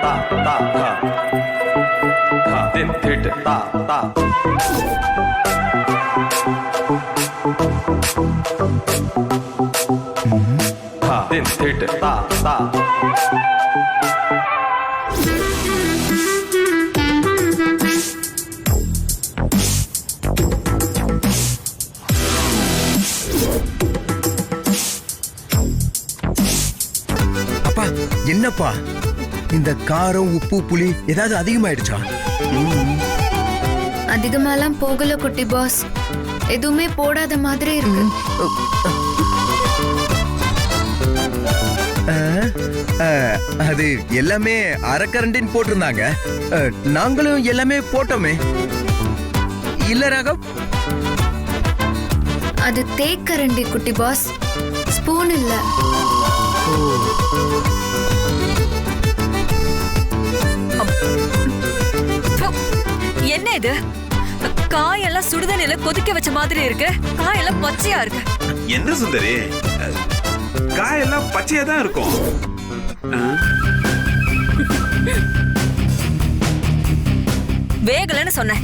ta ta tha tha din thit ta ta tha din thit ta ta அப்பா என்னப்பா இந்த காரம் உப்பு புளி ஏதாவது அதிகமாயிடுச்சா? அதிகமாலாம் போகல குட்டி பாஸ், எதுவுமே போடாத மாதிரி இருக்கு. அது எல்லாமே அரைக்கரண்டின் போட்டிருந்தாங்க. நாங்களும் எல்லாமே போட்டோமே இல்ல ராகவ்? அது தேக்கரண்டி குட்டி பாஸ், ஸ்பூன் இல்ல. என்ன இது? காயெல்லாம் சுடுதண்ணில கொதிக்க வச்ச மாதிரி இருக்கு. காயெல்லாம் பச்சையா இருக்கு. என்ன சுந்தரி, காயெல்லாம் பச்சையா தான் இருக்கும். வேகலன்னு சொன்னேன்.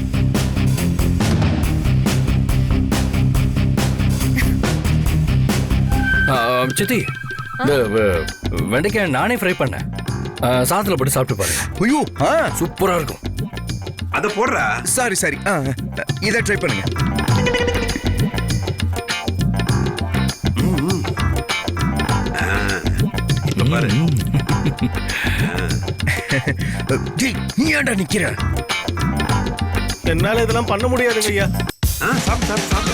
சித்தி, வெண்டைக்காய் நானே ஃப்ரை பண்ணேன். சாதத்துல போட்டு சாப்பிட்டு பாருங்க. ஐயோ சூப்பரா இருக்கும். அத போடுறா. சாரி சாரி, இதை ட்ரை பண்ணுங்க. பாரு. நீ ஏன்டா நிக்கிற? என்னால இதெல்லாம் பண்ண முடியாதுங்க ஐயா. சாப்பிடு சாப்பிடு சாப்பிடு.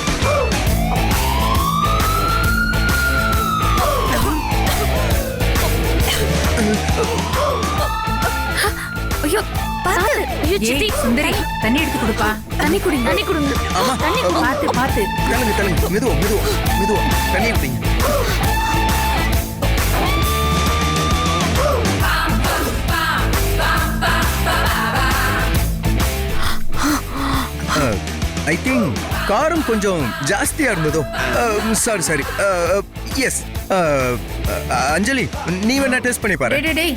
ஐயோ பாத்து. ஐயோ சித்தி, சுந்தரி தண்ணி எடுத்து கொடுப்பா. தண்ணி குடிங்க. தண்ணி குடுங்க. ஆமா, தண்ணி பாத்து பாத்து. தள்ளுங்க தள்ளுங்க, மெதுவா மெதுவா மெதுவா தண்ணி குடிங்க. ஐ திங்க் காரம் கொஞ்சம் ஜாஸ்தியா இருந்ததோ. Sorry sorry. எஸ், அஞ்சலி நீ வேணா டெஸ்ட் பண்ணி பாரு. டேய்